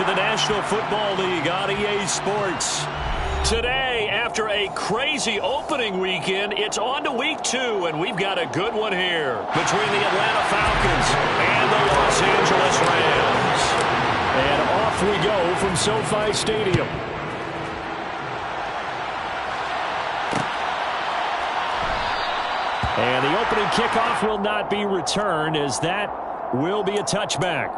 to the National Football League on EA Sports. Today, after a crazy opening weekend, it's on to week 2, and we've got a good one here between the Atlanta Falcons and the Los Angeles Rams. And off we go from SoFi Stadium. And the opening kickoff will not be returned, as that will be a touchback.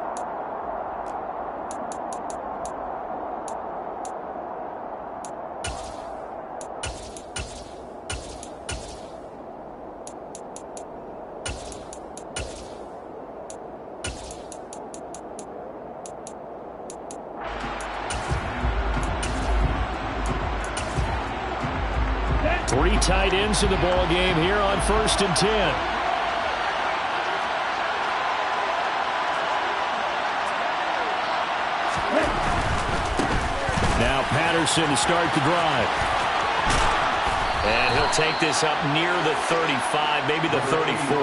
Three tight ends in the ball game here on 1st and 10. Now Patterson to start the drive. And he'll take this up near the 35, maybe the 34.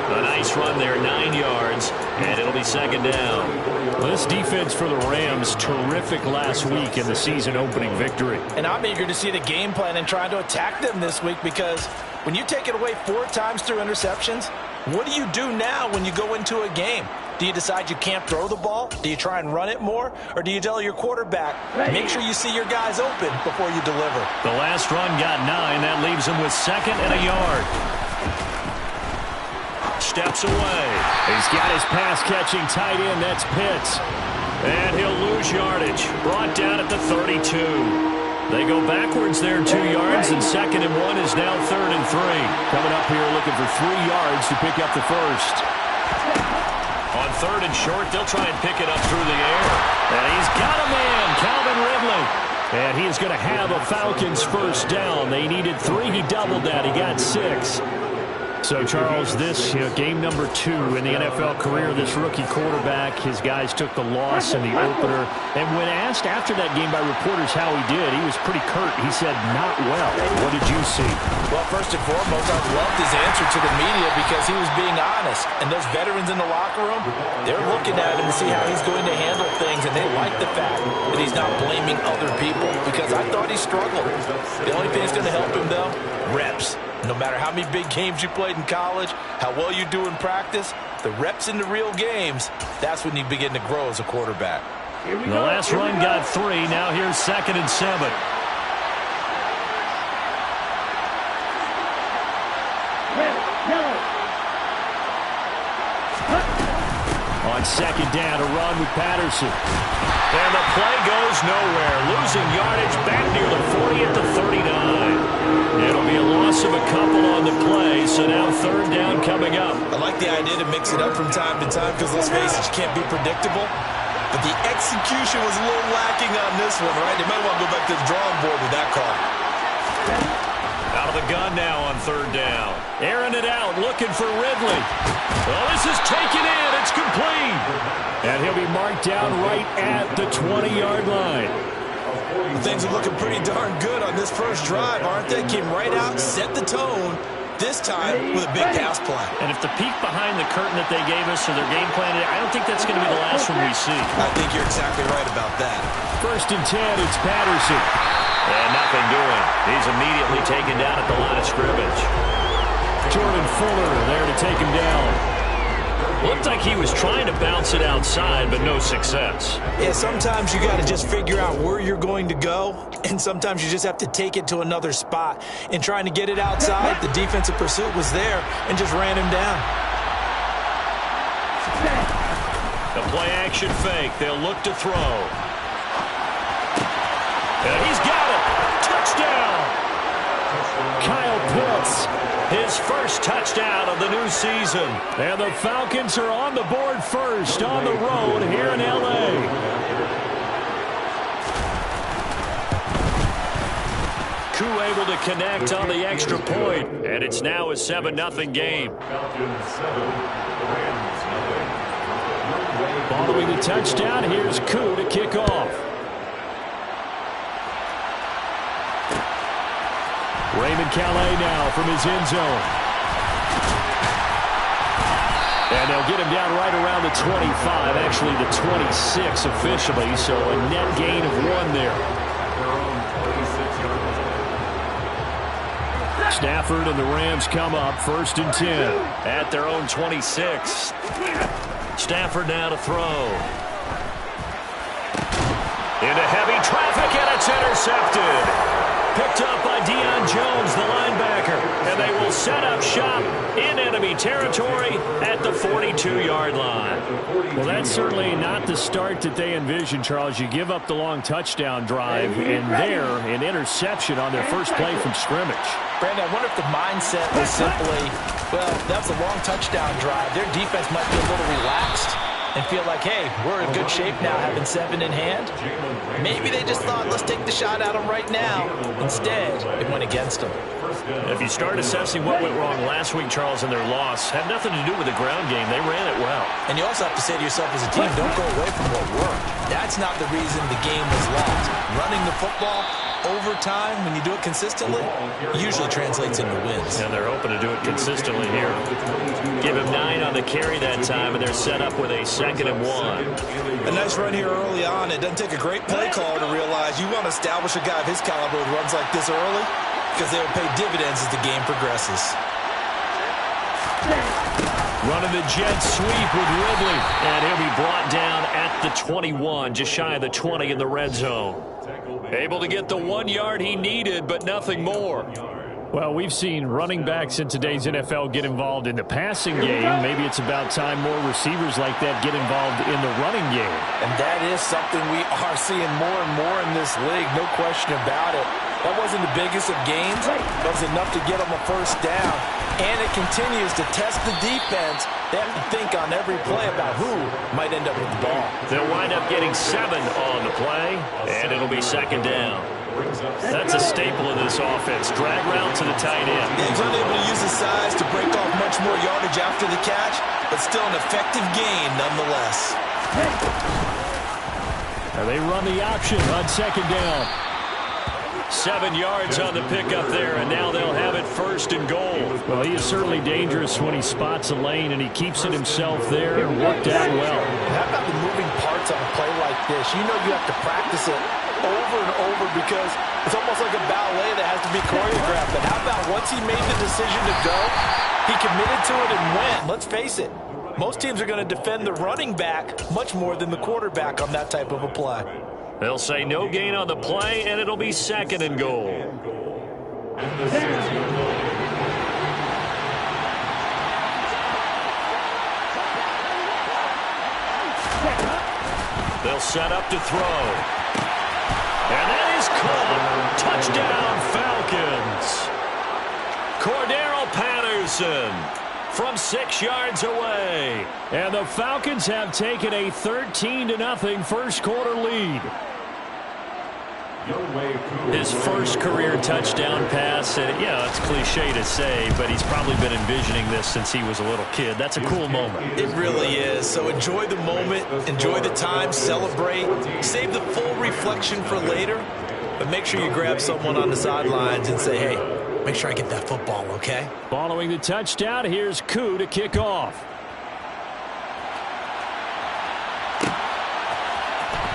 A nice run there, 9 yards, and it'll be 2nd down. Well, this defense for the Rams, terrific last week in the season-opening victory. And I'm eager to see the game plan and trying to attack them this week, because when you take it away 4 times through interceptions, what do you do now when you go into a game? Do you decide you can't throw the ball? Do you try and run it more? Or do you tell your quarterback, make sure you see your guys open before you deliver? The last run got 9. That leaves him with 2nd and a yard. Steps away. He's got his pass-catching tight end. That's Pitts. And he'll lose yardage. Brought down at the 32. They go backwards there 2 yards, and 2nd and 1 is now 3rd and 3. Coming up here looking for 3 yards to pick up the first. On 3rd and short, they'll try and pick it up through the air. And he's got a man, Calvin Ridley. And he is going to have a Falcons first down. They needed 3. He doubled that. He got 6. So, Charles, this game number 2 in the NFL career, this rookie quarterback, his guys took the loss in the opener. And when asked after that game by reporters how he did, he was pretty curt. He said, not well. What did you see? Well, first and foremost, I loved his answer to the media because he was being honest. And those veterans in the locker room, they're looking at him to see how he's going to handle things. And they like the fact that he's not blaming other people, because I thought he struggled. The only thing that's going to help him, though, reps. No matter how many big games you played in college, how well you do in practice, the reps in the real games, that's when you begin to grow as a quarterback. The last run got 3. Now here's 2nd and 7. On 2nd down, a run with Patterson. And the play goes nowhere. Losing yardage back near the 40 at the 39. It'll be a loss of a couple on the play, so now 3rd down coming up. I like the idea to mix it up from time to time because, let's face it, you can't be predictable. But the execution was a little lacking on this one, right? They might want to go back to the drawing board with that call. Out of the gun now on 3rd down. Airing it out, looking for Ridley. Well, this is taken in. It's complete. And he'll be marked down right at the 20-yard line. Things are looking pretty darn good on this first drive, aren't they? Came right out, set the tone, this time with a big pass play. And if the peek behind the curtain that they gave us or their game plan, I don't think that's going to be the last one we see. I think you're exactly right about that. 1st and 10, it's Patterson. And nothing doing. He's immediately taken down at the line of scrimmage. Jordan Fuller there to take him down. Looked like he was trying to bounce it outside, but no success. Yeah, sometimes you got to just figure out where you're going to go, and sometimes you just have to take it to another spot. And trying to get it outside, the defensive pursuit was there and just ran him down. The play-action fake. They'll look to throw. And he's got it. Touchdown. Kyle Pitts, his first touchdown of the new season. And the Falcons are on the board first on the road here in L.A. Koo able to connect on the extra point, and it's now a 7-0 game. Following the touchdown, here's Koo to kick off. Raymond Calais now from his end zone. And they'll get him down right around the 25, actually the 26 officially, so a net gain of 1 there. Stafford and the Rams come up 1st and 10 at their own 26. Stafford now to throw. Into heavy traffic, and it's intercepted. Picked up by Deion Jones, the linebacker. And they will set up shop in enemy territory at the 42-yard line. Well, that's certainly not the start that they envisioned, Charles. You give up the long touchdown drive, and there, an interception on their first play from scrimmage. Brandon, I wonder if the mindset was simply, well, that's a long touchdown drive. Their defense might be a little relaxed and feel like, hey, we're in good shape now having 7 in hand. Maybe they just thought, let's take the shot at them right now. Instead, it went against them. If you start assessing what went wrong last week, Charles, in their loss, had nothing to do with the ground game. They ran it well. And you also have to say to yourself as a team, don't go away from what worked. That's not the reason the game was lost. Running the football over time, when you do it consistently, usually translates into wins. And they're hoping to do it consistently here. Give him 9 on the carry that time, and they're set up with a 2nd and 1. A nice run here early on. It doesn't take a great play call to realize you want to establish a guy of his caliber with runs like this early, because they will pay dividends as the game progresses. Running the jet sweep with Ridley, and he'll be brought down at the 21, just shy of the 20 in the red zone. Able to get the 1 yard he needed, but nothing more. Well, we've seen running backs in today's NFL get involved in the passing game. Maybe it's about time more receivers like that get involved in the running game. And that is something we are seeing more and more in this league, no question about it. That wasn't the biggest of gains, but it was enough to get them a first down. And it continues to test the defense. They have to think on every play about who might end up with the ball. They'll wind up getting 7 on the play, and it'll be 2nd down. That's a staple of this offense. Drag route to the tight end. Yeah, he's unable to use his size to break off much more yardage after the catch, but still an effective gain nonetheless. And they run the option on 2nd down. 7 yards on the pickup there, and now they'll have it 1st and goal. Well, he is certainly dangerous when he spots a lane, and he keeps it himself there and worked out well. How about the moving parts on a play like this? You know you have to practice it over and over because it's almost like a ballet that has to be choreographed. But how about once he made the decision to go, he committed to it and went. Let's face it, most teams are going to defend the running back much more than the quarterback on that type of a play. They'll say no gain on the play, and it'll be 2nd and goal. They'll set up to throw. And that is caught. Touchdown, Falcons. Cordero Patterson from 6 yards away. And the Falcons have taken a 13-0 first quarter lead. His first career touchdown pass, and yeah, it's cliche to say, but he's probably been envisioning this since he was a little kid. That's a cool moment. It really is. So enjoy the moment, enjoy the time, celebrate, save the full reflection for later, but make sure you grab someone on the sidelines and say, hey, make sure I get that football, okay? Following the touchdown, here's Koo to kick off.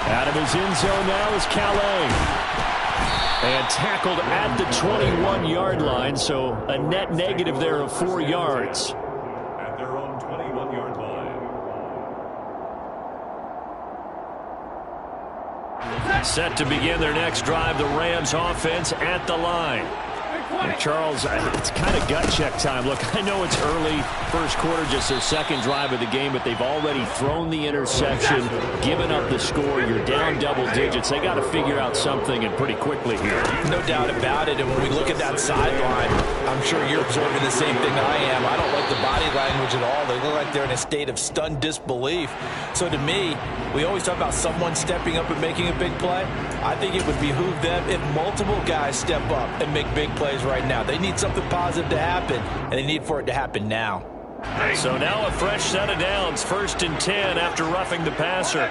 Out of his end zone now is Calais. And tackled at the 21-yard line, so a net negative there of 4 yards. At their own 21-yard line. Set to begin their next drive, the Rams offense at the line. And Charles, it's kind of gut check time. Look, I know it's early, first quarter, just their second drive of the game, but they've already thrown the interception, given up the score. You're down double digits. They got to figure out something, and pretty quickly here. No doubt about it. And when we look at that sideline, I'm sure you're observing the same thing I am. I don't like the body language at all. They look like they're in a state of stunned disbelief. So to me, we always talk about someone stepping up and making a big play. I think it would behoove them if multiple guys step up and make big plays right now. They need something positive to happen, and they need for it to happen now. So now a fresh set of downs, 1st and 10 after roughing the passer.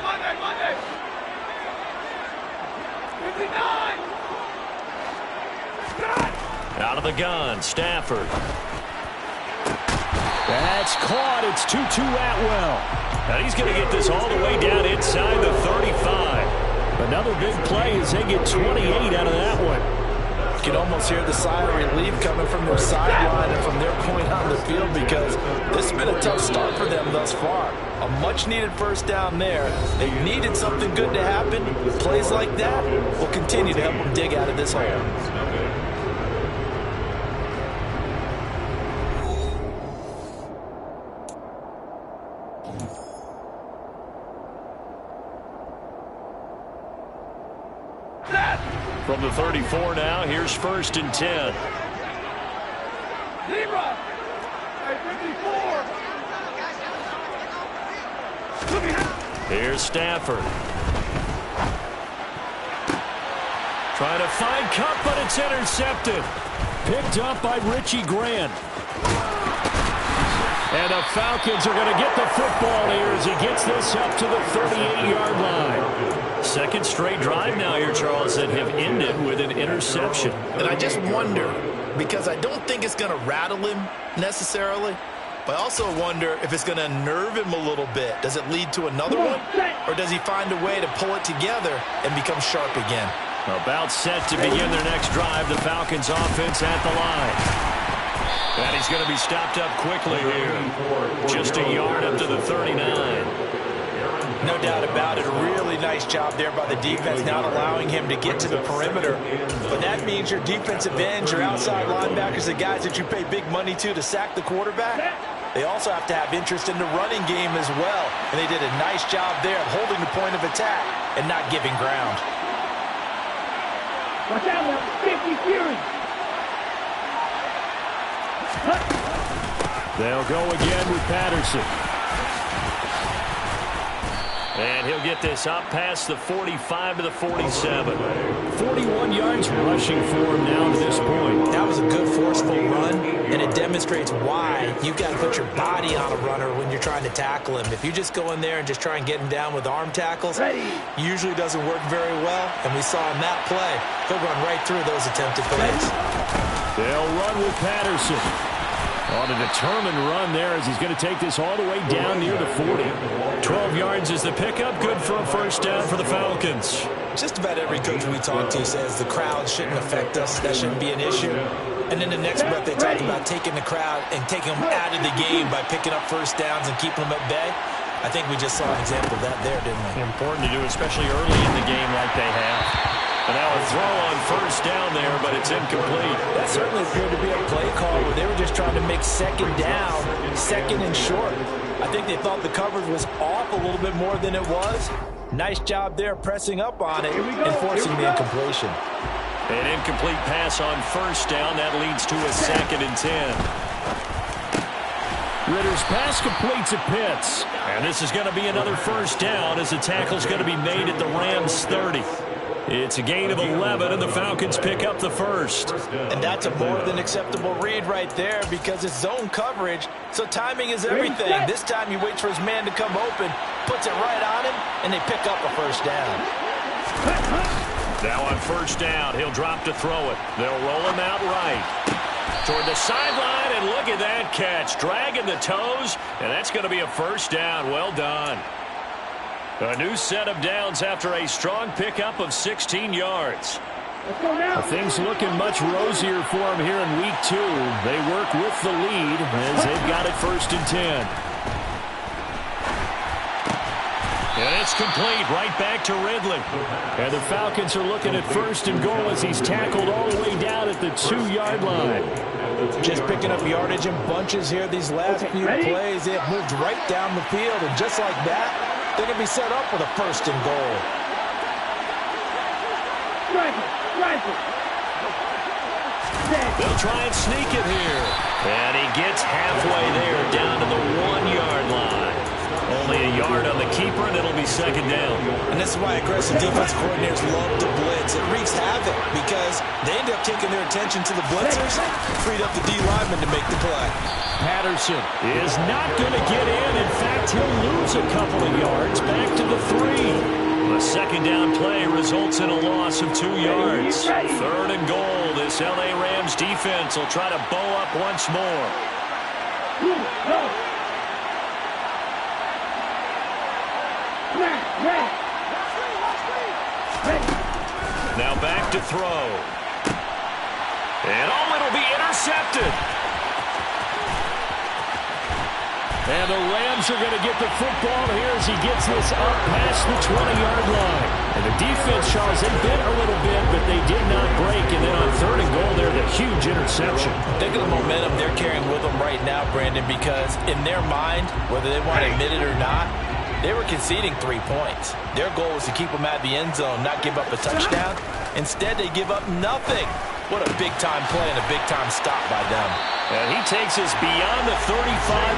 Out of the gun, Stafford. That's caught. It's 2-2 Atwell. And he's going to get this all the way down inside the 35. Another big play as they get 28 out of that one. You can almost hear the sigh of relief coming from their sideline and from their point on the field because this has been a tough start for them thus far. A much-needed first down there. They needed something good to happen. Plays like that will continue to help them dig out of this hole. From the 34 now, here's 1st and 10. Here's Stafford. Trying to find Cup, but it's intercepted. Picked up by Richie Grant. And the Falcons are going to get the football here as he gets this up to the 38-yard line. Second straight drive now here, Charles, that have ended with an interception. And I just wonder, because I don't think it's going to rattle him necessarily, but I also wonder if it's going to nerve him a little bit. Does it lead to another one? Or does he find a way to pull it together and become sharp again? About set to begin their next drive. The Falcons offense at the line. And he's going to be stopped up quickly here. Just a yard up to the 39. No doubt about it. A really nice job there by the defense, not allowing him to get to the perimeter. But that means your defensive ends, your outside linebackers, the guys that you pay big money to sack the quarterback, they also have to have interest in the running game as well. And they did a nice job there of holding the point of attack and not giving ground. Watch out now, 50 Fury. They'll go again with Patterson. And he'll get this up past the 45 to the 47. 41 yards rushing for him now to this point. That was a good forceful run, and it demonstrates why you've got to put your body on a runner when you're trying to tackle him. If you just go in there and just try and get him down with arm tackles, usually doesn't work very well. And we saw in that play, he'll run right through those attempted plays. They'll run with Patterson. On a determined run there as he's going to take this all the way down near the 40. 12 yards is the pickup. Good for a first down for the Falcons. Just about every coach we talk to says the crowd shouldn't affect us. That shouldn't be an issue. And then the next breath they talk about taking the crowd and taking them out of the game by picking up first downs and keeping them at bay. I think we just saw an example of that there, didn't we? Important to do, especially early in the game like they have. And now a throw on first down there, but it's incomplete. That certainly appeared to be a play call where they were just trying to make second down, second and short. I think they thought the coverage was off a little bit more than it was. Nice job there pressing up on it and forcing the incompletion. An incomplete pass on first down. That leads to a 2nd and 10. Ritter's pass completes at Pitts. And this is going to be another first down as the tackle's going to be made at the Rams' 30. It's a gain of 11, and the Falcons pick up the first. And that's a more than acceptable read right there because it's zone coverage, so timing is everything. This time he waits for his man to come open, puts it right on him, and they pick up a first down. Now on first down, he'll drop to throw it. They'll roll him out right. Toward the sideline, and look at that catch. Dragging the toes, and that's going to be a first down. Well done. A new set of downs after a strong pickup of 16 yards. Things looking much rosier for them here in week 2. They work with the lead as they've got it 1st and 10. And it's complete right back to Ridley. And the Falcons are looking at 1st and goal as he's tackled all the way down at the 2-yard line. Just picking up yardage in bunches here these last few plays. They have moved right down the field, and just like that, they're going to be set up with a 1st and goal. They'll try and sneak it here. And he gets halfway there down to the 1-yard line. Only a yard on the keeper, and it'll be 2nd down. And this is why aggressive defense coordinators love to blitz. It wreaks havoc because they end up taking their attention to the blitzers, freed up the D lineman to make the play. Patterson is not going to get in. In fact, he'll lose a couple of yards back to the 3. The 2nd down play results in a loss of 2 yards. 3rd and goal. This L.A. Rams defense will try to bow up once more. Now back to throw. And it'll be intercepted. And the Rams are going to get the football here as he gets this up past the 20-yard line. And the defense, Charles, they bit a little bit, but they did not break. And then on 3rd and goal there, the huge interception. Think of the momentum they're carrying with them right now, Brandon, because in their mind, whether they want to admit it or not, they were conceding 3 points. Their goal was to keep them at the end zone, not give up a touchdown. Instead, they give up nothing. What a big-time play and a big-time stop by them. And he takes us beyond the 35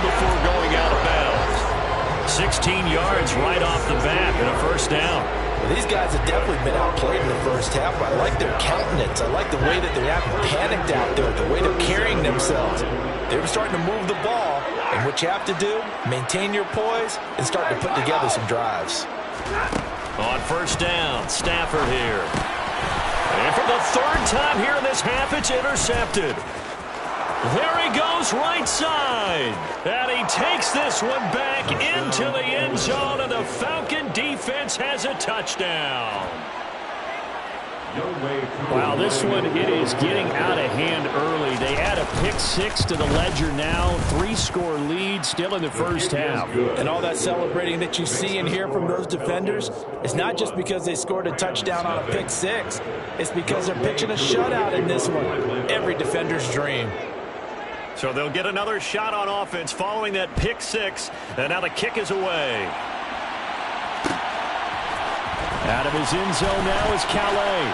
before going out of bounds. 16 yards right off the bat and a first down. Well, these guys have definitely been outplayed in the first half, but I like their countenance. I like the way that they haven't panicked out there, the way they're carrying themselves. They were starting to move the ball, and what you have to do, maintain your poise and start to put together some drives. On first down, Stafford here. And for the 3rd time here in this half, it's intercepted. There he goes right side. And he takes this one back into the end zone, and the Falcon defense has a touchdown. Wow, this one, it is getting out of hand early. They add a pick 6 to the ledger now. 3-score lead still in the first half. And all that celebrating that you see and hear from those defenders is not just because they scored a touchdown on a pick 6. It's because they're pitching a shutout in this one. Every defender's dream. So they'll get another shot on offense following that pick 6. And now the kick is away. Out of his end zone now is Calais.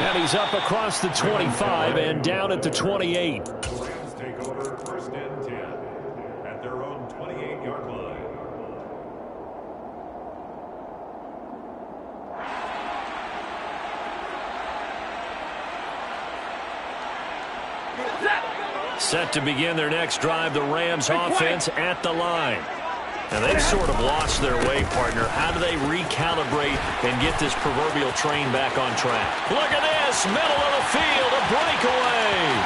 And he's up across the 25 and down at the 28. The Rams take over 1st and 10 at their own 28-yard line. Set to begin their next drive, the Rams offense at the line. And they've sort of lost their way, partner. How do they recalibrate and get this proverbial train back on track? Look at this, middle of the field, a breakaway.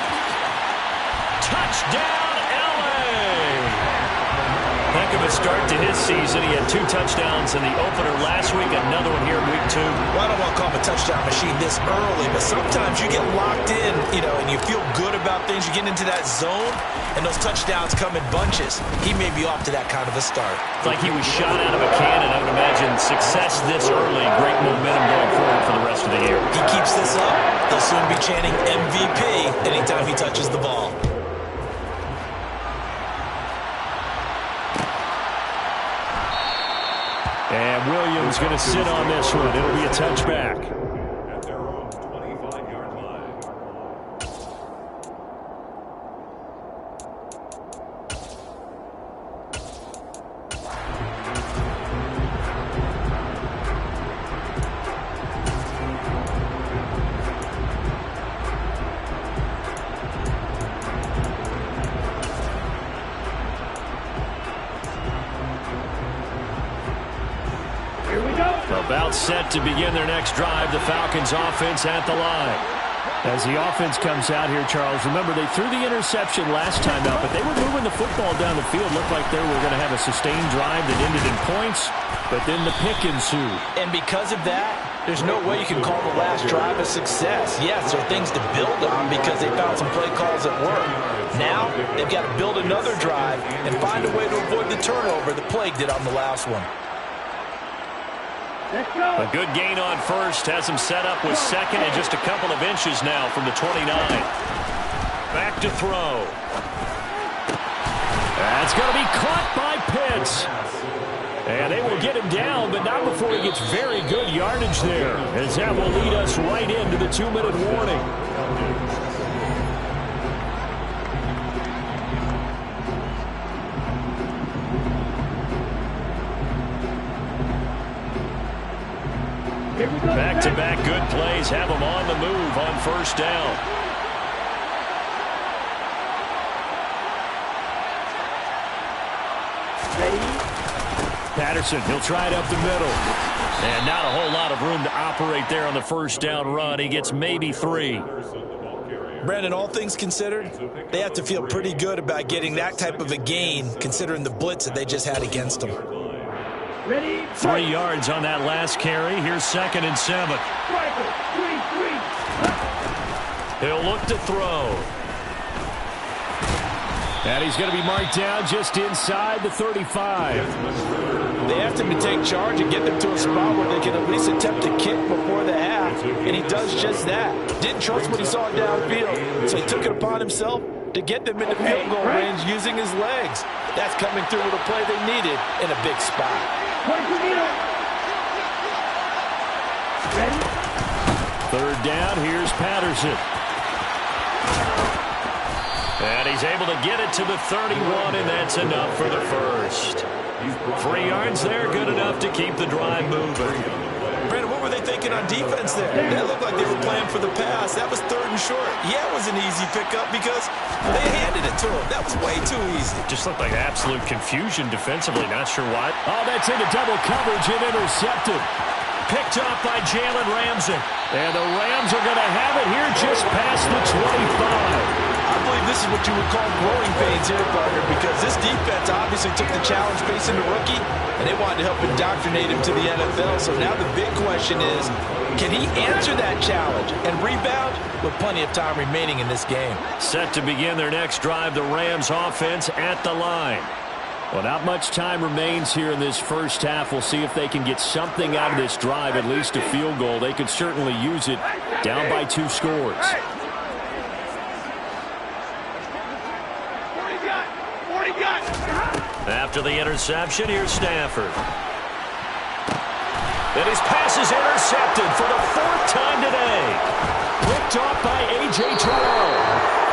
Touchdown, L.A. Heck of a start to his season. He had 2 touchdowns in the opener last week, another one here in week 2. Well, I don't want to call him a touchdown machine this early, but sometimes you get locked in, and you feel good about things. You get into that zone, and those touchdowns come in bunches. He may be off to that kind of a start. It's like he was shot out of a cannon. I would imagine success this early, great momentum going forward for the rest of the year. He keeps this up, they'll soon be chanting MVP anytime he touches the ball. And Williams going to sit on this one. It'll be a touchback. At their own 25-yard line. About set to begin their next drive, the Falcons offense at the line. As the offense comes out here, Charles, remember they threw the interception last time out, but they were moving the football down the field. Looked like they were going to have a sustained drive that ended in points, but then the pick ensued. And because of that, there's no way you can call the last drive a success. Yes, there are things to build on because they found some play calls that work. Now, they've got to build another drive and find a way to avoid the turnover that plagued it on the last one. A good gain on first has him set up with second and just a couple of inches now from the 29. Back to throw. That's going to be caught by Pitts. And they will get him down, but not before he gets very good yardage there, as that will lead us right into the 2-minute warning. Back-to-back good plays have them on the move on first down. Patterson, he'll try it up the middle. And not a whole lot of room to operate there on the first down run. He gets maybe 3. Brandon, all things considered, they have to feel pretty good about getting that type of a gain considering the blitz that they just had against them. Ready? 3 yards on that last carry. Here's 2nd and 7. Striker, 3-3. He'll look to throw. And he's going to be marked down just inside the 35. They have to take charge and get them to a spot where they can at least attempt to kick before the half, and he does just that. Didn't trust what he saw downfield, so he took it upon himself to get them into field goal range using his legs. That's coming through with a play they needed in a big spot. Ready? 3rd down, here's Patterson. And he's able to get it to the 31, and that's enough for the first. 3 yards there, good enough to keep the drive moving. Brandon, what were they thinking on defense there? That looked like they were playing for the pass. That was 3rd and short. Yeah, it was an easy pickup because they handed it to him. That was way too easy. Just looked like absolute confusion defensively. Not sure why. Oh, that's into double coverage and intercepted. Picked up by Jalen Ramsey. And the Rams are going to have it here just past the 25. I believe this is what you would call growing pains here, partner, because this defense obviously took the challenge facing the rookie, and they wanted to help indoctrinate him to the NFL. So now the big question is, can he answer that challenge and rebound with plenty of time remaining in this game? Set to begin their next drive, the Rams offense at the line. Well, not much time remains here in this first half. We'll see if they can get something out of this drive, at least a field goal. They could certainly use it down by 2 scores. After the interception, here's Stafford. And his pass is intercepted for the 4th time today. Picked off by A.J. Terrell.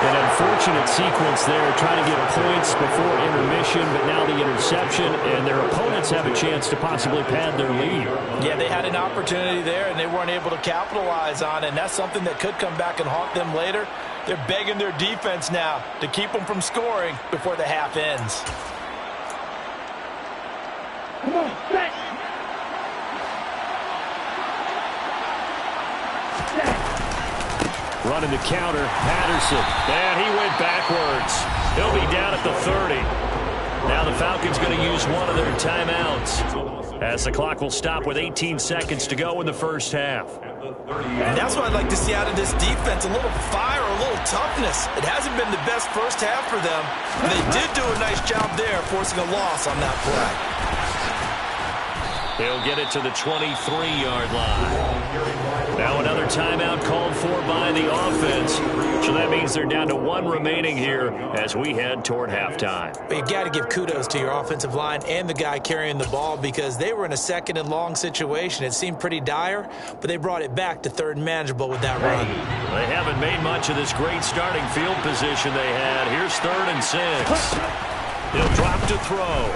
An unfortunate sequence there, trying to get points before intermission, but now the interception, and their opponents have a chance to possibly pad their lead. Yeah, they had an opportunity there, and they weren't able to capitalize on it, and that's something that could come back and haunt them later. They're begging their defense now to keep them from scoring before the half ends. Come on, set. Running the counter, Patterson. And he went backwards. He'll be down at the 30. Now the Falcons going to use one of their timeouts, as the clock will stop with 18 seconds to go in the first half. And that's what I'd like to see out of this defense, a little fire, a little toughness. It hasn't been the best first half for them. They did do a nice job there, forcing a loss on that play. He'll get it to the 23-yard line. Now another timeout called for by the offense. So that means they're down to 1 remaining here as we head toward halftime. But you got to give kudos to your offensive line and the guy carrying the ball, because they were in a 2nd and long situation. It seemed pretty dire, but they brought it back to 3rd and manageable with that run. They haven't made much of this great starting field position they had. Here's 3rd and 6. He'll drop to throw.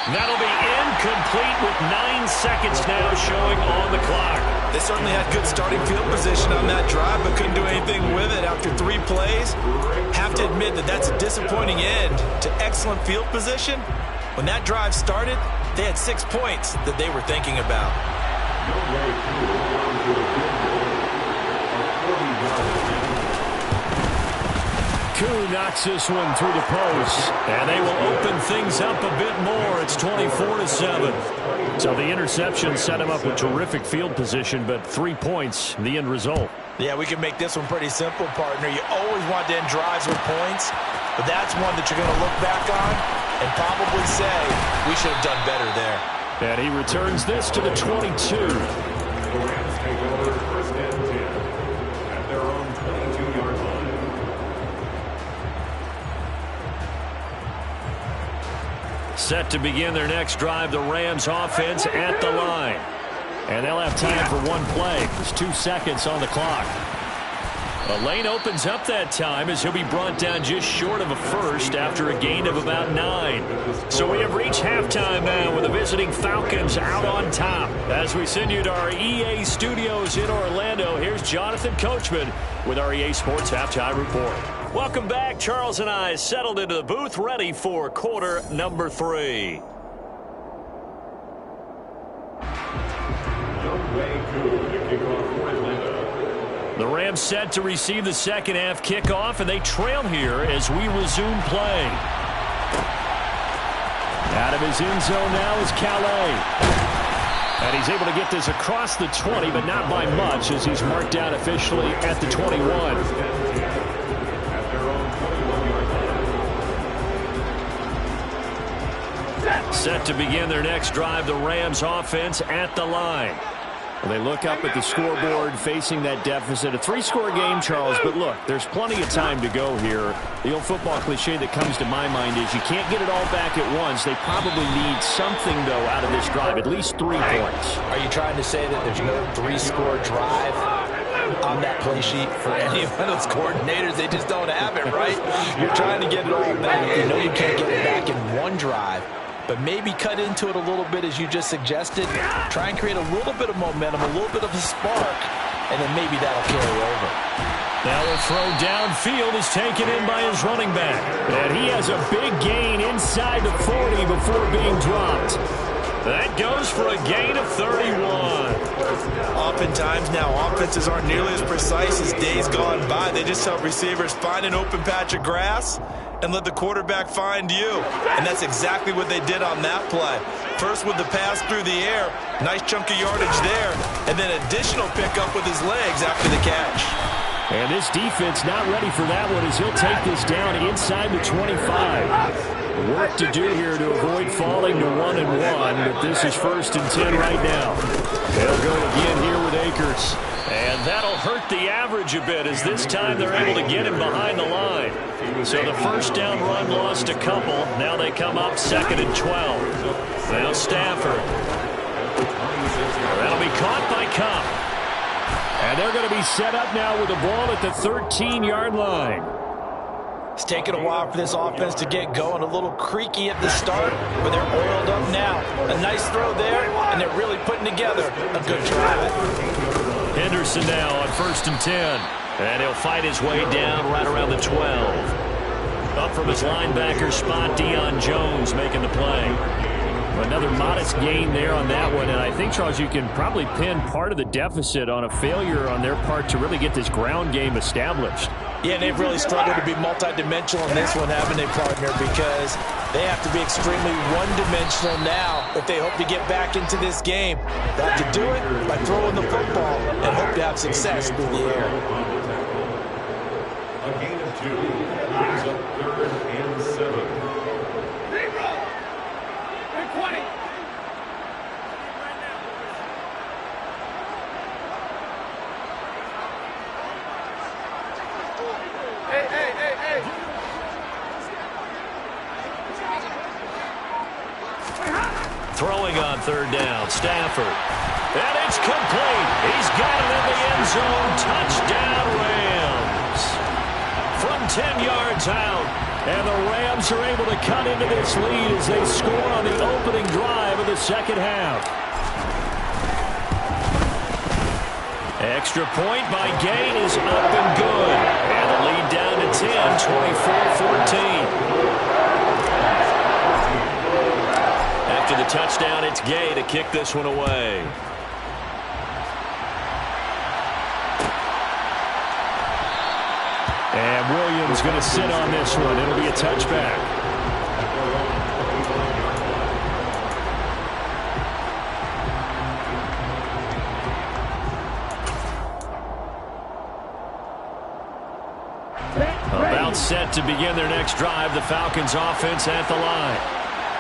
That'll be incomplete with 9 seconds now showing on the clock. They certainly had good starting field position on that drive, but couldn't do anything with it after 3 plays. Have to admit that that's a disappointing end to excellent field position. When that drive started, they had 6 points that they were thinking about. Koo knocks this one through the post, and they will open things up a bit more. It's 24-7. So the interception set him up with terrific field position, but 3 points, the end result. Yeah, we can make this one pretty simple, partner. You always want to end drives with points, but that's one that you're going to look back on and probably say, we should have done better there. And he returns this to the 22. The Rams take over 1st and 10 at their own 22-yard line. Set to begin their next drive, the Rams offense at the line. And they'll have time for 1 play. There's 2 seconds on the clock. A lane opens up that time as he'll be brought down just short of a first after a gain of about 9. So we have reached halftime now with the visiting Falcons out on top. As we send you to our EA studios in Orlando, here's Jonathan Coachman with our EA Sports Halftime Report. Welcome back. Charles and I settled into the booth, ready for quarter number 3. The Rams set to receive the second half kickoff, and they trail here as we resume play. Out of his end zone now is Calais. And he's able to get this across the 20, but not by much as he's marked down officially at the 21. Set to begin their next drive, the Rams offense at the line. Well, they look up at the scoreboard facing that deficit. A three-score game, Charles, but look, there's plenty of time to go here. The old football cliche that comes to my mind is you can't get it all back at once. They probably need something, though, out of this drive, at least 3 points. Are you trying to say that there's no three-score drive on that play sheet for any of those coordinators? They just don't have it, right? You're trying to get it all back. You know you can't get it back in one drive. But maybe cut into it a little bit as you just suggested. Try and create a little bit of momentum, a little bit of a spark, and then maybe that'll carry over. Now the throw downfield is taken in by his running back. And he has a big gain inside the 40 before being dropped. That goes for a gain of 31. Oftentimes now, offenses aren't nearly as precise as days gone by. They just help receivers find an open patch of grass and let the quarterback find you. And that's exactly what they did on that play. First with the pass through the air, nice chunk of yardage there, and then additional pickup with his legs after the catch. And this defense not ready for that one as he'll take this down inside the 25. Work to do here to avoid falling to 1-1, but this is 1st and 10 right now. They'll go again here with Akers. And that'll hurt the average a bit as this time they're able to get him behind the line. So the first down run lost a couple. Now they come up 2nd and 12. Now Stafford. That'll be caught by Cup. And they're going to be set up now with the ball at the 13-yard line. It's taken a while for this offense to get going. A little creaky at the start, but they're oiled up now. A nice throw there, and they're really putting together a good drive. Henderson now on 1st and 10. And he'll fight his way down right around the 12. Up from his linebacker spot, Deion Jones making the play. Another modest gain there on that one. And I think, Charles, you can probably pin part of the deficit on a failure on their part to really get this ground game established. Yeah, and they've really struggled to be multidimensional in this one, haven't they, partner? Because they have to be extremely one-dimensional now if they hope to get back into this game. They have to do it by throwing the football and hope to have success through the air. A gain of 2 brings up 3rd and 7. Throwing on 3rd down, Stafford. And it's complete. He's got it in the end zone. Touchdown, Rams. From 10 yards out. And the Rams are able to cut into this lead as they score on the opening drive of the second half. Extra point by Gay is up and good. And the lead down to 10, 24-14. After the touchdown, it's Gay to kick this one away. And Williams going to sit on this one. It'll be a touchback. About set to begin their next drive, the Falcons offense at the line.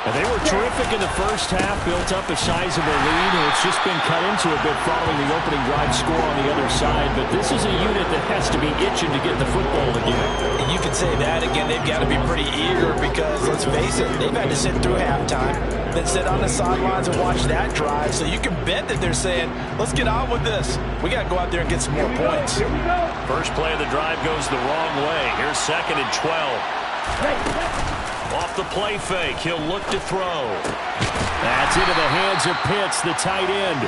And they were terrific in the first half, built up a sizable lead, and it's just been cut into a bit following the opening drive score on the other side. But this is a unit that has to be itching to get the football again. And you can say that again. They've got to be pretty eager because, let's face it, they've had to sit through halftime, then sit on the sidelines and watch that drive. So you can bet that they're saying, let's get on with this. We got to go out there and get some more points. First play of the drive goes the wrong way. Here's 2nd and 12. Off the play fake, he'll look to throw. That's into the hands of Pitts, the tight end.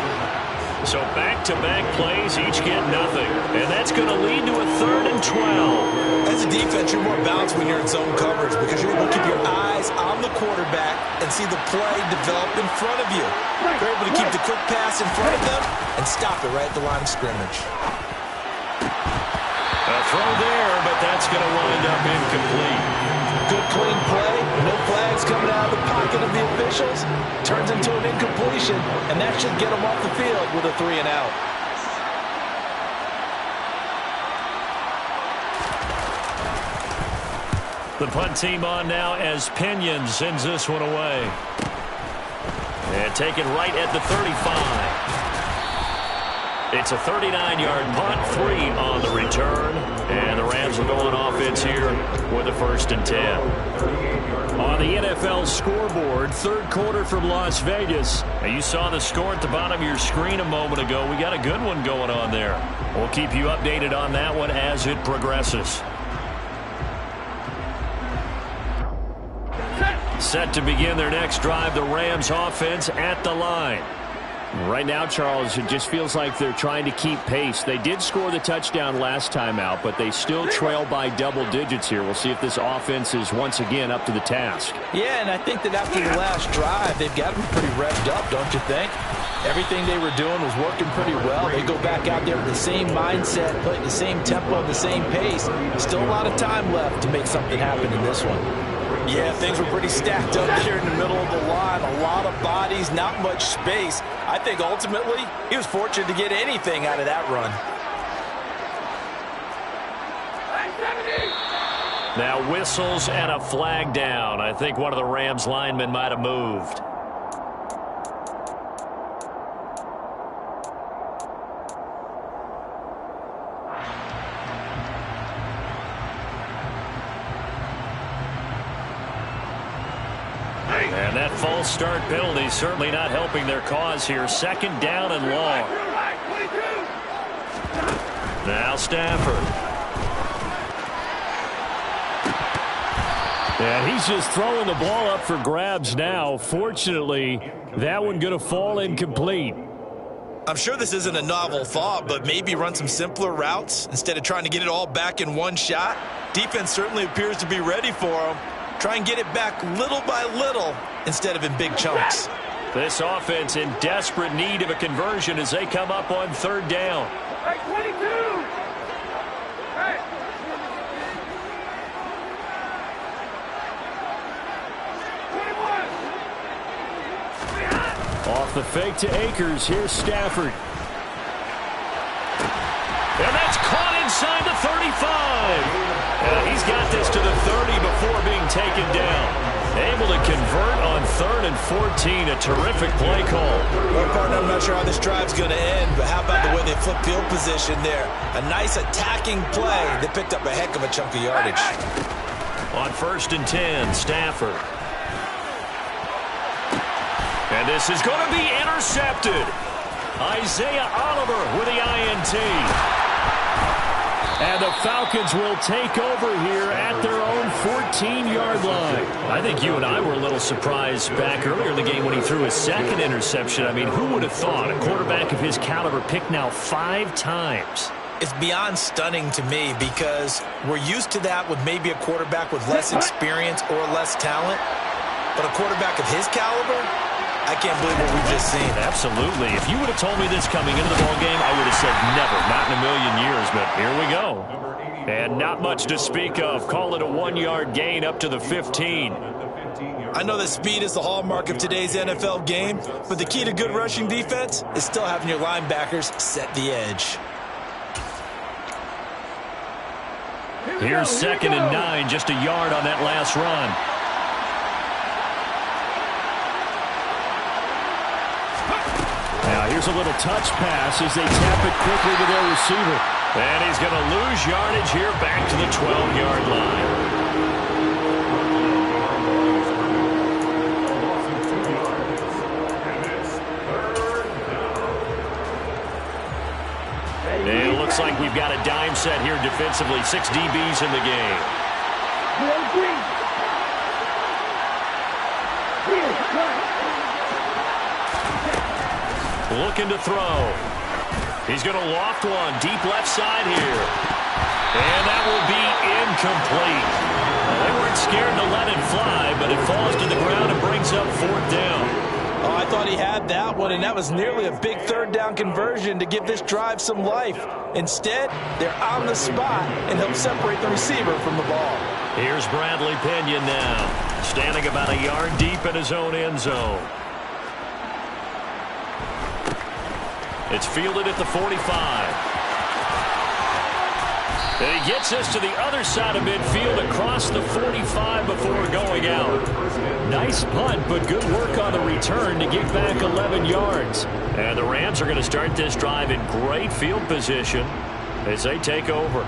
So back-to-back plays, each get nothing. And that's going to lead to a 3rd and 12. As a defense, you're more balanced when you're in zone coverage because you're able to keep your eyes on the quarterback and see the play develop in front of you. You're able to keep the quick pass in front of them and stop it right at the line of scrimmage. throw there, but that's going to wind up incomplete. Good clean play. No flags coming out of the pocket of the officials. Turns into an incompletion, and that should get them off the field with a 3 and out. The punt team on now as Pinion sends this one away. And taken right at the 35. It's a 39-yard punt, 3 on the return. And the Rams will go on offense here with a 1st and 10. On the NFL scoreboard, third quarter from Las Vegas. Now, you saw the score at the bottom of your screen a moment ago. We got a good one going on there. We'll keep you updated on that one as it progresses. Set to begin their next drive, the Rams offense at the line. Right now, Charles, it just feels like they're trying to keep pace. They did score the touchdown last time out, but they still trail by double digits here. We'll see if this offense is once again up to the task. Yeah, and I think that after the last drive, they've got to be pretty revved up, don't you think? Everything they were doing was working pretty well. They go back out there with the same mindset, playing the same tempo, the same pace. Still a lot of time left to make something happen in this one. Yeah, things were pretty stacked up here in the middle of the line. A lot of bodies, not much space. I think ultimately he was fortunate to get anything out of that run. Now whistles and a flag down. I think one of the Rams linemen might have moved. And that false start penalty certainly not helping their cause here. 2nd down and long. Now Stafford. And he's just throwing the ball up for grabs now. Fortunately, that one going to fall incomplete. I'm sure this isn't a novel thought, but maybe run some simpler routes instead of trying to get it all back in one shot. Defense certainly appears to be ready for him. Try and get it back little by little instead of in big chunks. This offense in desperate need of a conversion as they come up on 3rd down. Hey, 22! Hey! Off the fake to Akers. Here's Stafford. And that's caught inside the 35. He's got this to the 30 before being taken down. Able to convert on 3rd and 14. A terrific play call. Well, partner, I'm not sure how this drive's going to end, but how about the way they flip field position there? A nice attacking play. They picked up a heck of a chunk of yardage. On 1st and 10, Stafford. And this is going to be intercepted. Isaiah Oliver with the INT. And the Falcons will take over here at their own 14-yard line. I think you and I were a little surprised back earlier in the game when he threw his 2nd interception. I mean, who would have thought a quarterback of his caliber picked now 5 times? It's beyond stunning to me because we're used to that with maybe a quarterback with less experience or less talent. But a quarterback of his caliber, I can't believe what we've just seen. Absolutely. If you would have told me this coming into the ballgame, I would have said never, not in a million years. But here we go. And not much to speak of. Call it a 1-yard gain up to the 15. I know that speed is the hallmark of today's NFL game, but the key to good rushing defense is still having your linebackers set the edge. Here's 2nd and 9, just a yard on that last run. Now here's a little touch pass as they tap it quickly to their receiver. And he's going to lose yardage here back to the 12-yard line. And it looks like we've got a dime set here defensively. 6 DBs in the game. Looking to throw. He's going to loft one deep left side here. And that will be incomplete. They weren't scared to let it fly, but it falls to the ground and brings up 4th down. Oh, I thought thought he had that one, and that was nearly a big third down conversion to give this drive some life. Instead, they're on the spot and help separate the receiver from the ball. Here's Bradley Pinion now, standing about a yard deep in his own end zone. It's fielded at the 45. And he gets us to the other side of midfield across the 45 before going out. Nice punt, but good work on the return to get back 11 yards. And the Rams are going to start this drive in great field position as they take over.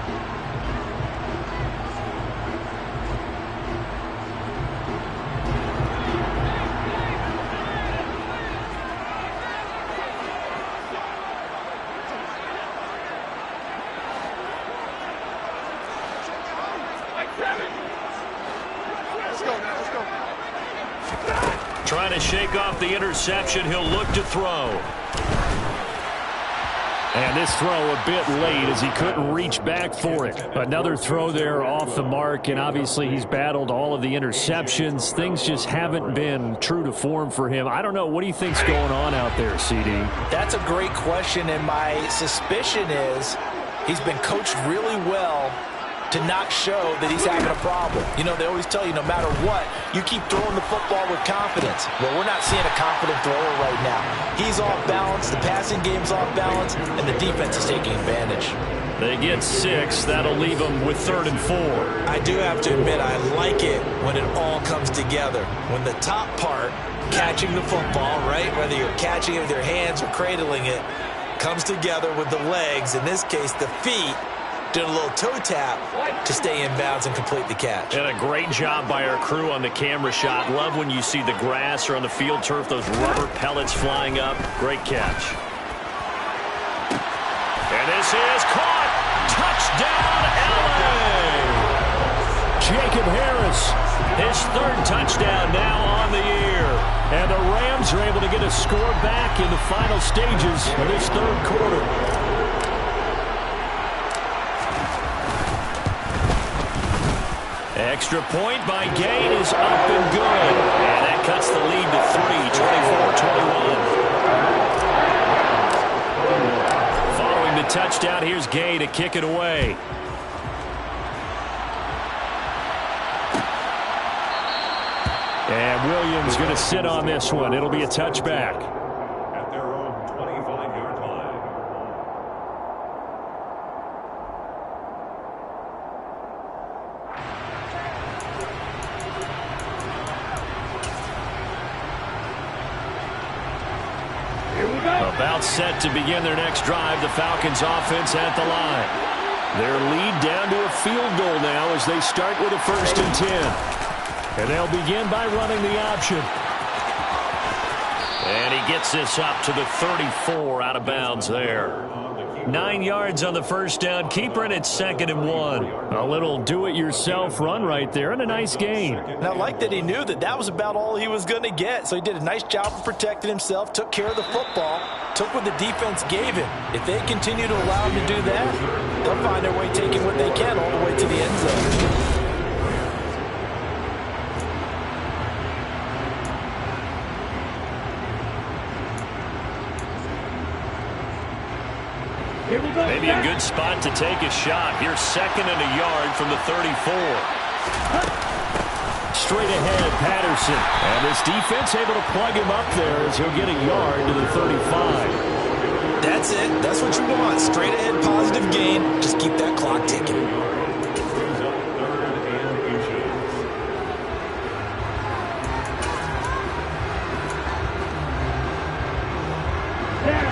Trying to shake off the interception. He'll look to throw. And this throw a bit late as he couldn't reach back for it. Another throw there off the mark, and obviously he's battled all of the interceptions. Things just haven't been true to form for him. I don't know. What do you think's going on out there, CD? That's a great question, and my suspicion is he's been coached really well to not show that he's having a problem. You know, they always tell you no matter what, you keep throwing the football with confidence. Well, we're not seeing a confident thrower right now. He's off balance, the passing game's off balance, and the defense is taking advantage. They get 6. That'll leave them with 3rd and 4. I do have to admit, I like it when it all comes together. When the top part, catching the football, right, whether you're catching it with your hands or cradling it, comes together with the legs, in this case the feet, did a little toe tap to stay in bounds and complete the catch. And a great job by our crew on the camera shot. Love when you see the grass or on the field turf, those rubber pellets flying up. Great catch. And this is caught. Touchdown, LA! Jacob Harris, his 3rd touchdown now on the year. And the Rams are able to get a score back in the final stages of this 3rd quarter. Extra point by Gain is up and good. And that cuts the lead to 3, 24-21. Following the touchdown, here's Gain to kick it away. And Williams going to sit on this one. It'll be a touchback. At their own 25-yard line. About set to begin their next drive. The Falcons offense at the line. Their lead down to a field goal now as they start with a 1st and 10. And they'll begin by running the option. And he gets this up to the 34, out of bounds there. 9 yards on the 1st down. Keeper, and it's 2nd and 1. A little do-it-yourself run right there, and a nice gain. And I like that he knew that that was about all he was going to get. So he did a nice job of protecting himself, took care of the football, took what the defense gave him. If they continue to allow him to do that, they'll find their way taking what they can all the way to the end zone. Maybe a good spot to take a shot. Here's 2nd and a yard from the 34. Straight ahead, Patterson. And this defense able to plug him up there as he'll get a yard to the 35. That's it. That's what you want. Straight ahead, positive gain. Just keep that clock ticking.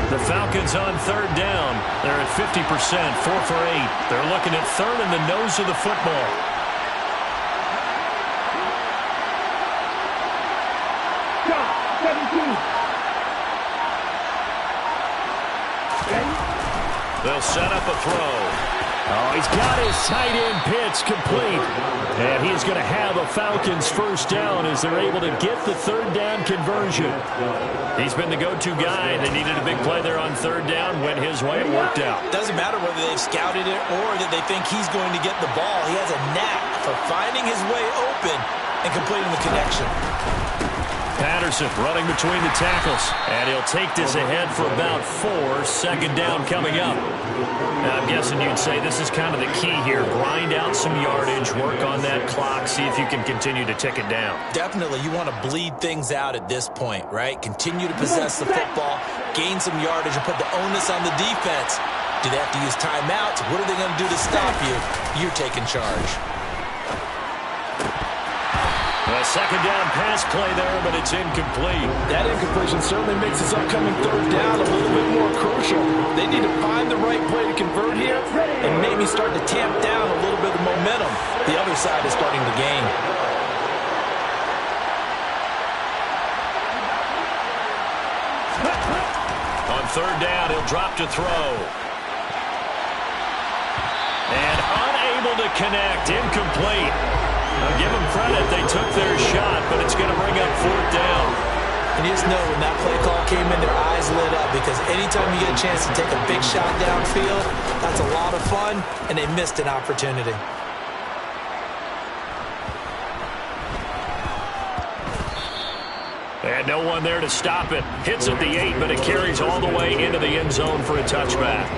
The Falcons on 3rd down. They're at 50%, 4 for 8. They're looking at 3rd in the nose of the football. They'll set up a throw. Oh, he's got his tight end pitch complete. And he's going to have a Falcons 1st down as they're able to get the 3rd down conversion. He's been the go-to guy. They needed a big play there on 3rd down. Went his way. It worked out. Doesn't matter whether they've scouted it or that they think he's going to get the ball. He has a knack for finding his way open and completing the connection. Patterson running between the tackles. And he'll take this ahead for about 4. Second down coming up. Now, I'm guessing you'd say this is kind of the key here. Grind out some yardage, work on that clock, see if you can continue to tick it down. Definitely, you want to bleed things out at this point, right? Continue to possess the football, gain some yardage, and put the onus on the defense. Do they have to use timeouts? What are they going to do to stop you? You're taking charge. A second down pass play there, but it's incomplete. That incompletion certainly makes this upcoming third down a little bit more crucial. They need to find the right play to convert here and maybe start to tamp down a little bit of momentum. The other side is starting to gain. On third down, he'll drop to throw. And unable to connect, incomplete. Now give them credit, they took their shot, but it's going to bring up fourth down. And you just know when that play call came in, their eyes lit up because anytime you get a chance to take a big shot downfield, that's a lot of fun, and they missed an opportunity. And no one there to stop it. Hits at the 8, but it carries all the way into the end zone for a touchback.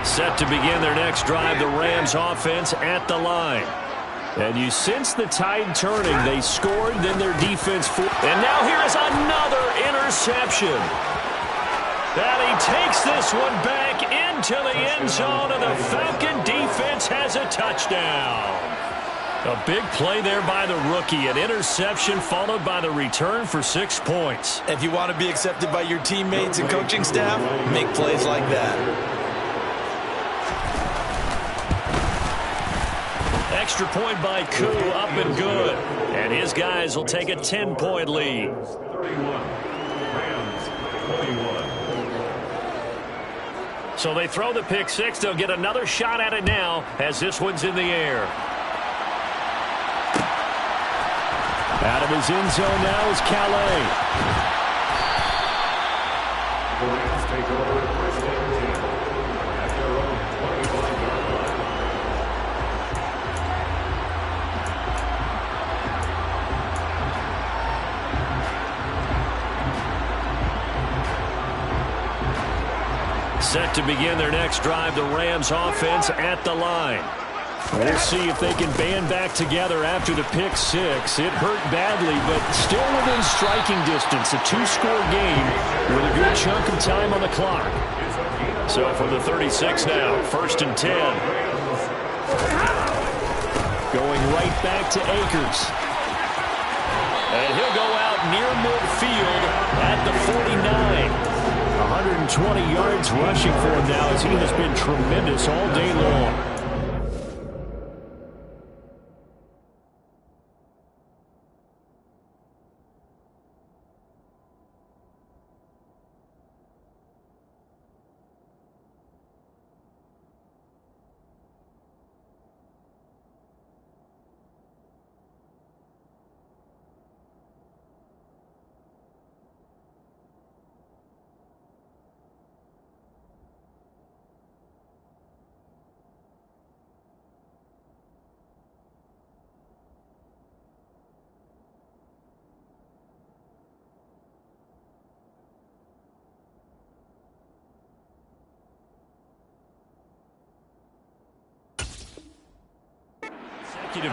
Set to begin their next drive, the Rams offense at the line. And you sense the tide turning. They scored, then their defense. And now here is another interception. And he takes this one back into the end zone, and the Falcon defense has a touchdown. A big play there by the rookie. An interception followed by the return for 6 points. If you want to be accepted by your teammates and coaching staff, make plays like that. Extra point by Koo, up and good. And his guys will take a 10-point lead. 31. Rams, 21. So they throw the pick six. They'll get another shot at it now as this one's in the air. Out of his end zone now is Calais. The Rams take over first and 10 at their own 25-yard line. Set to begin their next drive, the Rams offense at the line. We'll see if they can band back together after the pick six. It hurt badly, but still within striking distance. A 2-score game with a good chunk of time on the clock. So from the 36 now, first and 10. Going right back to Akers. And he'll go out near midfield at the 49. 120 yards rushing for him now as he has been tremendous all day long.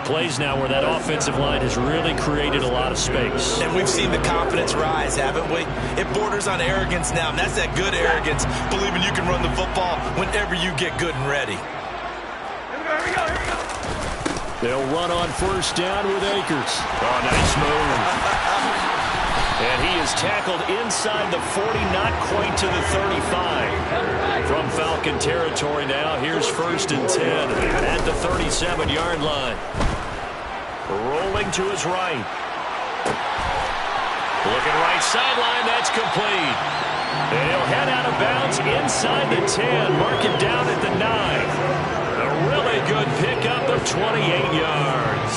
Plays now where that offensive line has really created a lot of space. And we've seen the confidence rise, haven't we? It borders on arrogance now, and that's that good arrogance, believing you can run the football whenever you get good and ready. Here we go. They'll run on first down with Akers. Oh, nice move. And he is tackled inside the 40, not quite to the 35. From Falcon territory now, here's first and 10 at the 37-yard line. Rolling to his right. Looking right sideline, that's complete. And he'll head out of bounds inside the 10, mark it down at the 9. A really good pickup of 28 yards.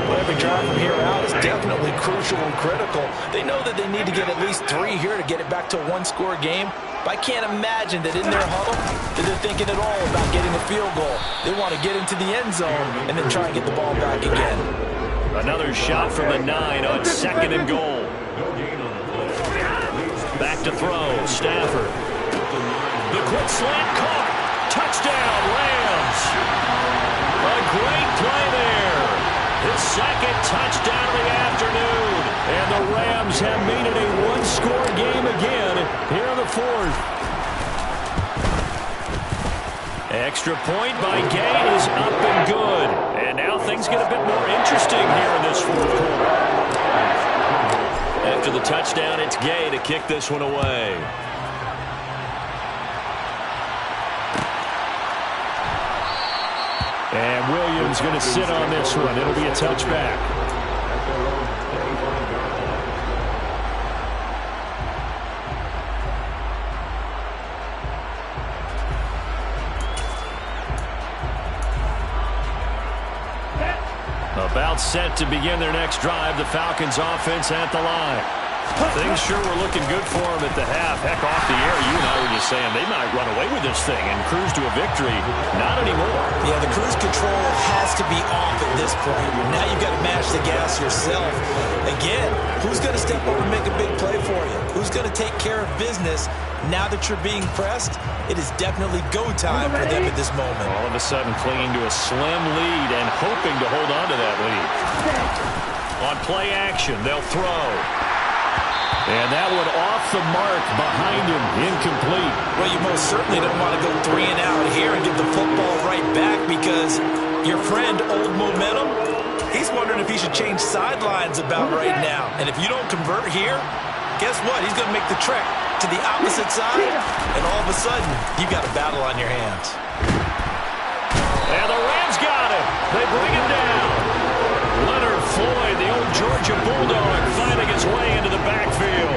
Well, every drive from here out is definitely crucial and critical. They know that they need to get at least 3 here to get it back to a one-score game. But I can't imagine that in their huddle that they're thinking at all about getting a field goal. They want to get into the end zone and then try and get the ball back again. Another shot from the 9 on 2nd and goal. Back to throw, Stafford. The quick slant caught. Touchdown, Rams. A great play there. His 2nd touchdown of the afternoon. And the Rams have made it a one-score game again here in the 4th. Extra point by Gay is up and good. And now things get a bit more interesting here in this 4th quarter. After the touchdown, it's Gay to kick this one away. And Williams going to sit on this one. It'll be a touchback. About set to begin their next drive. The Falcons offense at the line. Things sure were looking good for them at the half. Heck, off the air, you and I were just saying they might run away with this thing and cruise to a victory. Not anymore. Yeah, the cruise control has to be off at this point. Now you've got to mash the gas yourself. Again, who's going to step up and make a big play for you? Who's going to take care of business now that you're being pressed? It is definitely go time for them at this moment. All of a sudden clinging to a slim lead and hoping to hold on to that lead. On play action, they'll throw. And that one off the mark behind him, incomplete. Well, you most certainly don't want to go 3 and out here and get the football right back because your friend, Old Momentum, he's wondering if he should change sidelines about right now. And if you don't convert here, guess what? He's going to make the trek to the opposite side, and all of a sudden, you've got a battle on your hands. And the Rams got it. They bring him down. Leonard Floyd, the old Georgia Bulldog, finding his way into the backfield.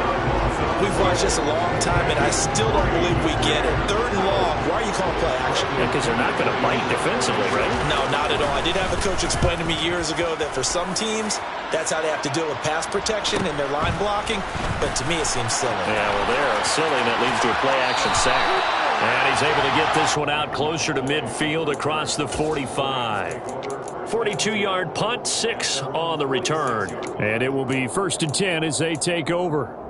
We've watched this a long time, and I still don't believe we get it. 3rd and long. Why are you calling play action? Because they're not going to bite defensively, right? No, not at all. I did have a coach explain to me years ago that for some teams, that's how they have to deal with pass protection and their line blocking. But to me, it seems silly. Yeah, well, they're silly, and that leads to a play-action sack. And he's able to get this one out closer to midfield across the 45. 42-yard punt, 6 on the return. And it will be 1st and 10 as they take over.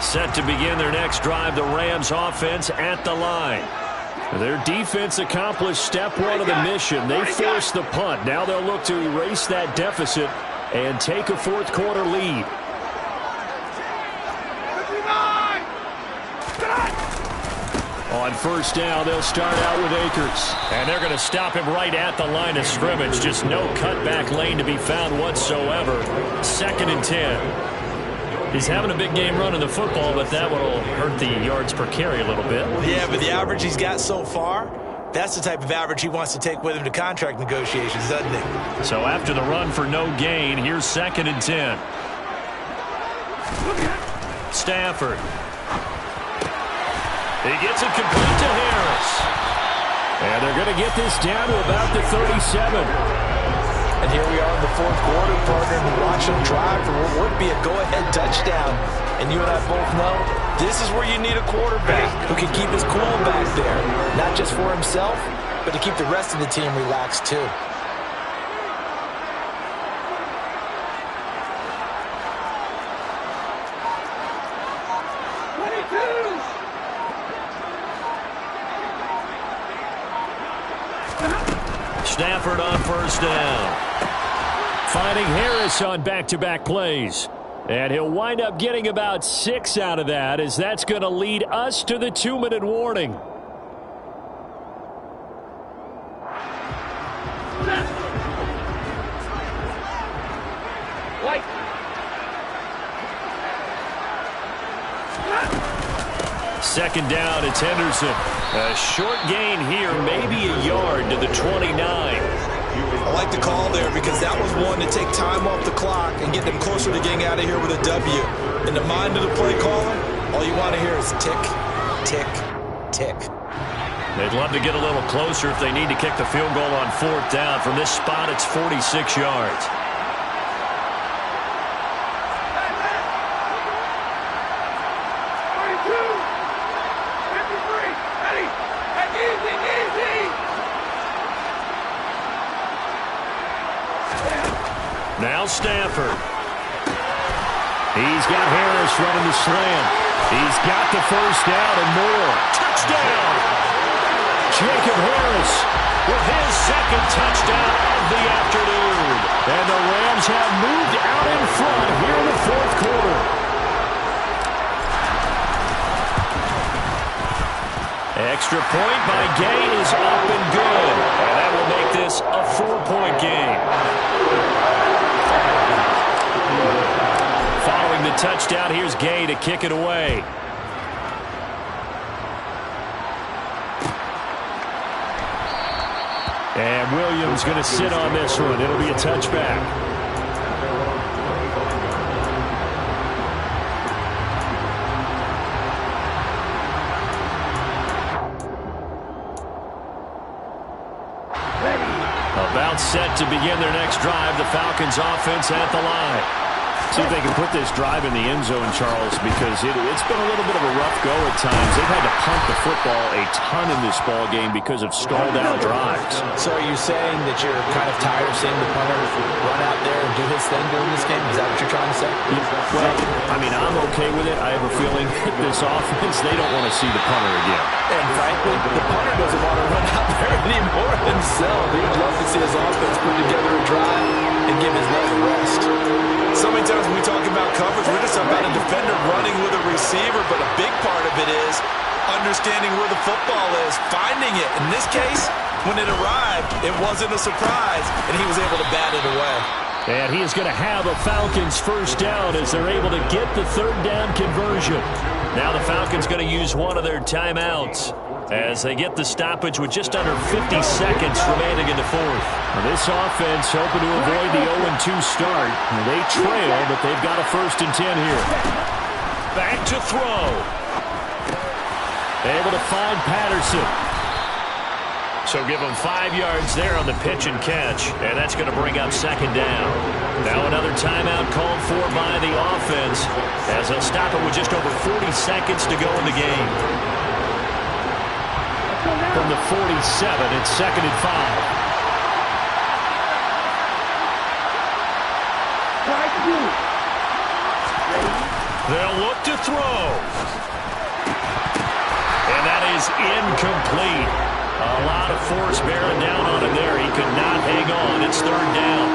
Set to begin their next drive, the Rams offense at the line. Their defense accomplished step 1 of the mission. They forced the punt. Now they'll look to erase that deficit and take a 4th quarter lead. On 1st down, they'll start out with Akers. And they're going to stop him right at the line of scrimmage. Just no cutback lane to be found whatsoever. 2nd and 10. He's having a big game running the football, but that will hurt the yards per carry a little bit. Yeah, but the average he's got so far, that's the type of average he wants to take with him to contract negotiations, doesn't he? So after the run for no gain, here's 2nd and 10. Stafford. He gets it complete to Harris. And they're going to get this down to about the 37. And here we are in the 4th quarter, partner, and watch him drive for what would be a go-ahead touchdown. And you and I both know this is where you need a quarterback who can keep his cool back there. Not just for himself, but to keep the rest of the team relaxed too. Stafford on 1st down. Finding Harris on back-to-back plays. And he'll wind up getting about 6 out of that, as that's going to lead us to the 2-minute warning. Second down, it's Henderson. A short gain here, maybe a yard to the 29. I like the call there because that was one to take time off the clock and get them closer to getting out of here with a W. In the mind of the play caller, all you want to hear is tick, tick, tick. They'd love to get a little closer if they need to kick the field goal on 4th down. From this spot, it's 46 yards. Now Stafford. He's got Harris running the slant. He's got the first down and more. Touchdown! Jacob Harris with his second touchdown of the afternoon. And the Rams have moved out in front here in the 4th quarter. Extra point by Gay is up and good. And that will make this a 4-point game. Following the touchdown, here's Gay to kick it away. And Williams going to sit on this one. It'll be a touchback. About set to begin their next drive. The Falcons offense at the line. See if they can put this drive in the end zone, Charles, because it's been a little bit of a rough go at times. They've had to punt the football a ton in this ball game because of stalled-out drives. So are you saying that you're kind of tired of seeing the punter run out there and do his thing during this game? Is that what you're trying to say? Well, I mean, I'm okay with it. I have a feeling that this offense, they don't want to see the punter again. And frankly, the punter doesn't want to run out there anymore himself. He would love to see his offense put together a drive and give his leg a rest. So many times when we talk about coverage, we're just about a defender running with a receiver, but a big part of it is understanding where the football is, finding it. In this case, when it arrived, it wasn't a surprise, and he was able to bat it away. And he is going to have a Falcons first down as they're able to get the 3rd down conversion. Now the Falcons going to use one of their timeouts as they get the stoppage with just under 50 seconds remaining in the 4th. Now this offense hoping to avoid the 0-2 start. They trail, but they've got a 1st and 10 here. Back to throw. Able to find Patterson. So give them 5 yards there on the pitch and catch, and that's going to bring up 2nd down. Now another timeout called for by the offense as they'll stop it with just over 40 seconds to go in the game. From the 47, it's 2nd and 5. They'll look to throw. And that is incomplete. A lot of force bearing down on him there. He could not hang on. It's 3rd down.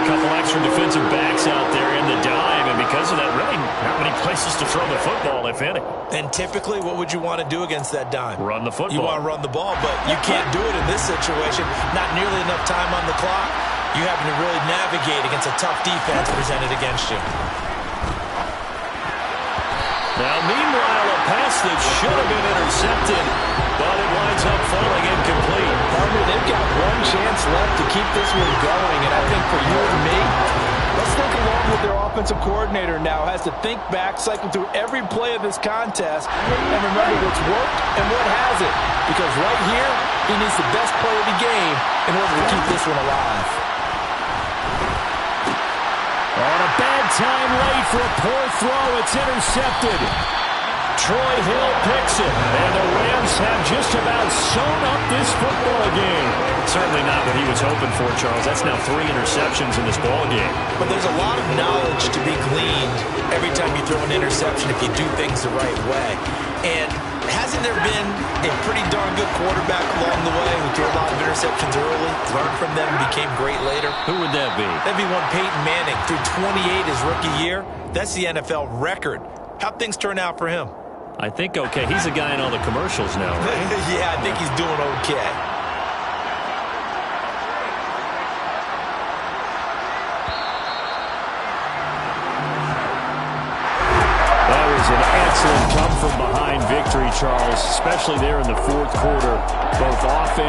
A couple extra defensive backs out there in the dime, and because of that, really not many places to throw the football, if any. And typically, what would you want to do against that dime? Run the football. You want to run the ball, but you can't do it in this situation. Not nearly enough time on the clock. You having to really navigate against a tough defense presented against you. Now, meanwhile, a pass that should have been intercepted, but it winds up falling incomplete. Partner, they've got one chance left to keep this one going, and I think for you and me, let's think along with their offensive coordinator now. Has to think back, cycle through every play of this contest, and remember what's worked and what hasn't. Because right here, he needs the best play of the game in order to keep this one alive. On a bad time late for a poor throw, it's intercepted. Troy Hill picks it, and the Rams have just about sewn up this football game. Certainly not what he was hoping for, Charles. That's now 3 interceptions in this ball game. But there's a lot of knowledge to be gleaned every time you throw an interception if you do things the right way. And hasn't there been a pretty darn good quarterback along the way who threw a lot of interceptions early, learned from them, and became great later? Who would that be? That'd be one Peyton Manning. Threw 28 his rookie year. That's the NFL record. How'd things turn out for him? I think okay. He's a guy in all the commercials now, right? Yeah, I think he's doing okay. That was an excellent come-from-behind victory, Charles, especially there in the 4th quarter. Both offense